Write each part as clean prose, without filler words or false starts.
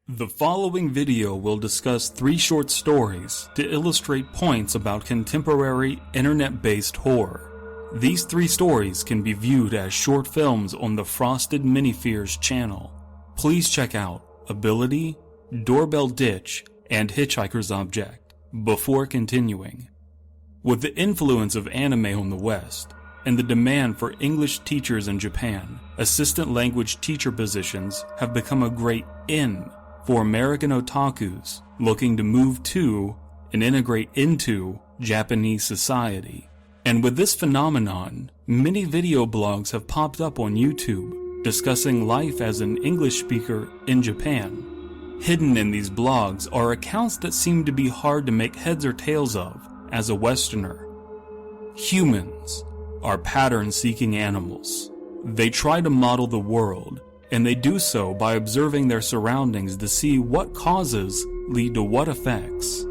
The following video will discuss 3 short stories to illustrate points about contemporary internet-based horror. These 3 stories can be viewed as short films on the Frosted Minifears channel. Please check out Ability, Doorbell Ditch, and Hitchhiker's Object before continuing. With the influence of anime on the West, and the demand for English teachers in Japan, assistant language teacher positions have become a great in for American otakus looking to move to and integrate into Japanese society. And with this phenomenon, many video blogs have popped up on YouTube discussing life as an English speaker in Japan. Hidden in these blogs are accounts that seem to be hard to make heads or tails of as a Westerner. Humans are pattern-seeking animals. They try to model the world, and they do so by observing their surroundings to see what causes lead to what effects.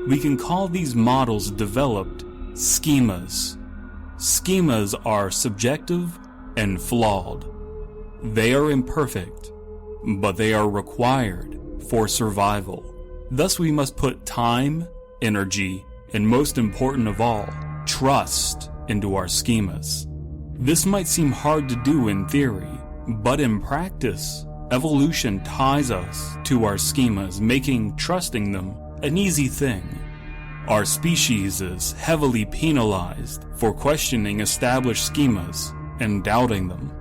We can call these models developed schemas. Schemas are subjective and flawed. They are imperfect, but they are required for survival. Thus we must put time, energy, and most important of all, trust into our schemas. This might seem hard to do in theory, but in practice, evolution ties us to our schemas, making trusting them an easy thing. Our species is heavily penalized for questioning established schemas and doubting them.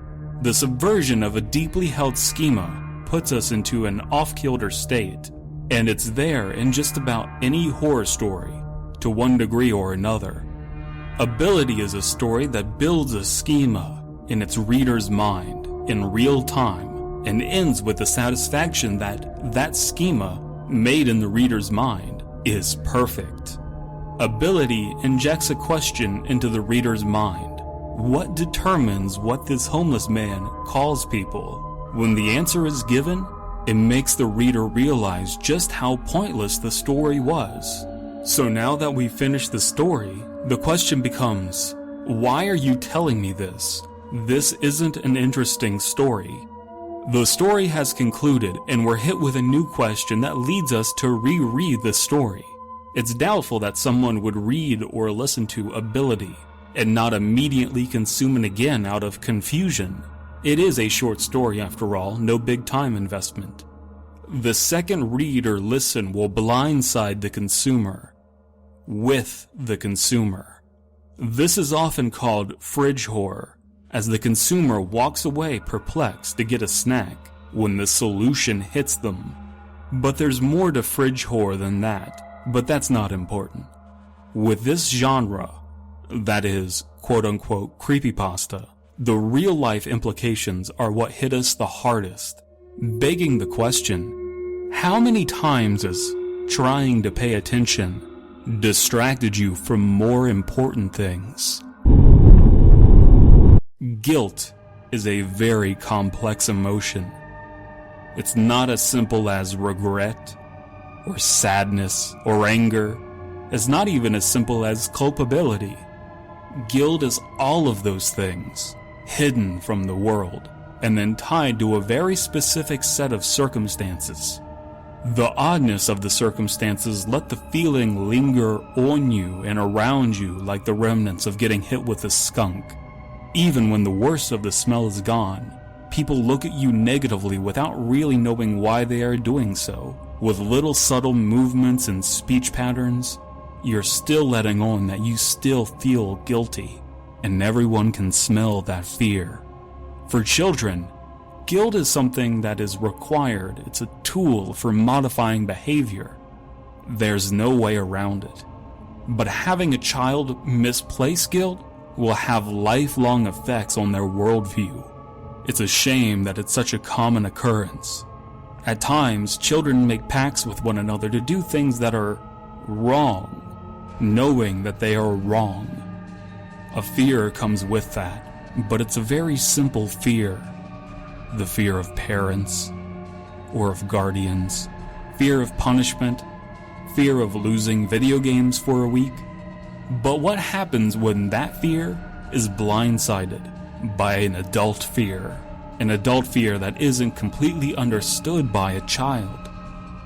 The subversion of a deeply held schema puts us into an off-kilter state, and it's there in just about any horror story, to one degree or another. Ability is a story that builds a schema in its reader's mind in real time and ends with the satisfaction that that schema made in the reader's mind is perfect. Ability injects a question into the reader's mind. What determines what this homeless man calls people? When the answer is given, it makes the reader realize just how pointless the story was. So now that we've finished the story, the question becomes, why are you telling me this? This isn't an interesting story. The story has concluded and we're hit with a new question that leads us to reread the story. It's doubtful that someone would read or listen to Ability and not immediately consume it again out of confusion. It is a short story after all, no big time investment. The second read or listen will blindside the consumer with the consumer. This is often called fridge horror, as the consumer walks away perplexed to get a snack when the solution hits them. But there's more to fridge horror than that, but that's not important. With this genre, that is, quote-unquote creepypasta, the real-life implications are what hit us the hardest, begging the question, how many times has trying to pay attention distracted you from more important things? Guilt is a very complex emotion. It's not as simple as regret, or sadness, or anger. It's not even as simple as culpability. Guilt is all of those things, hidden from the world, and then tied to a very specific set of circumstances. The oddness of the circumstances let the feeling linger on you and around you like the remnants of getting hit with a skunk. Even when the worst of the smell is gone, people look at you negatively without really knowing why they are doing so. With little subtle movements and speech patterns, you're still letting on that you still feel guilty, and everyone can smell that fear. For children, guilt is something that is required. It's a tool for modifying behavior. There's no way around it. But having a child misplace guilt will have lifelong effects on their worldview. It's a shame that it's such a common occurrence. At times, children make pacts with one another to do things that are wrong, knowing that they are wrong. A fear comes with that, but it's a very simple fear. The fear of parents, or of guardians, fear of punishment, fear of losing video games for a week. But what happens when that fear is blindsided by an adult fear? An adult fear that isn't completely understood by a child.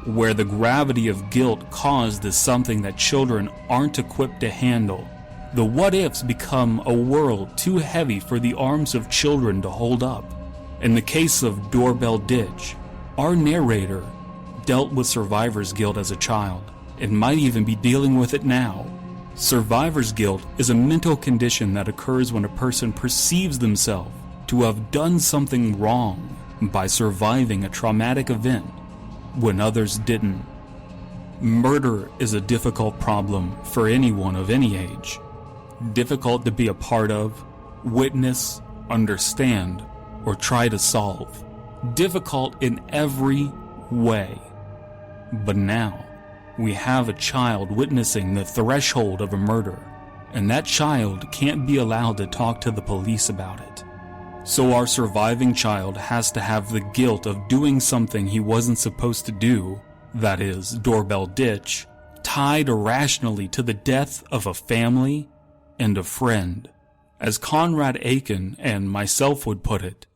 where the gravity of guilt caused is something that children aren't equipped to handle. The what-ifs become a world too heavy for the arms of children to hold up. In the case of Doorbell Ditch, our narrator dealt with survivor's guilt as a child, and might even be dealing with it now. Survivor's guilt is a mental condition that occurs when a person perceives themselves to have done something wrong by surviving a traumatic event when others didn't. Murder is a difficult problem for anyone of any age. Difficult to be a part of, witness, understand, or try to solve. Difficult in every way. But now, we have a child witnessing the threshold of a murder, and that child can't be allowed to talk to the police about it. So our surviving child has to have the guilt of doing something he wasn't supposed to do, that is, Doorbell Ditch, tied irrationally to the death of a family and a friend. As Conrad Aiken and myself would put it,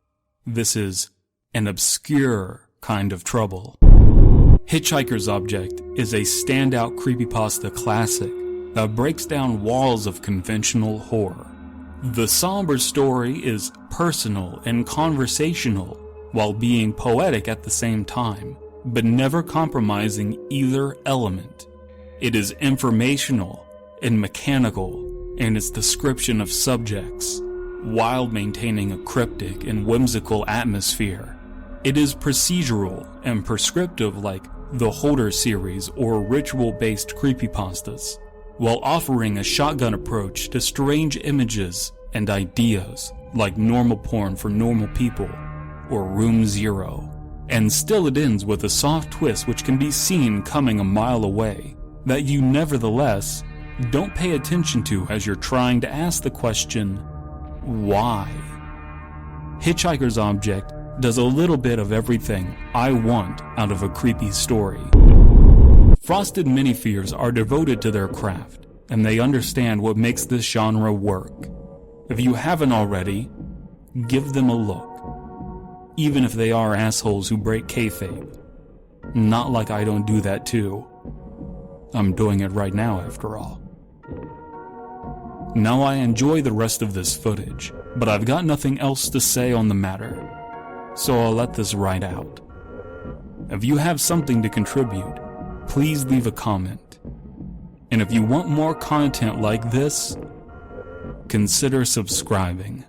this is an obscure kind of trouble. Hitchhiker's Object is a standout creepypasta classic that breaks down walls of conventional horror. The somber story is personal and conversational while being poetic at the same time, but never compromising either element. It is informational and mechanical in its description of subjects, while maintaining a cryptic and whimsical atmosphere. It is procedural and prescriptive like the Holder series or ritual-based creepypastas, while offering a shotgun approach to strange images and ideas like normal porn for normal people or Room Zero. And still it ends with a soft twist which can be seen coming a mile away, that you nevertheless don't pay attention to as you're trying to ask the question, why? Hitchhiker's Object does a little bit of everything I want out of a creepy story. Frosted Minifears are devoted to their craft, and they understand what makes this genre work. If you haven't already, give them a look, even if they are assholes who break kayfabe. Not like I don't do that too. I'm doing it right now after all. Now I enjoy the rest of this footage, but I've got nothing else to say on the matter, so I'll let this ride out. If you have something to contribute, please leave a comment. And if you want more content like this, consider subscribing.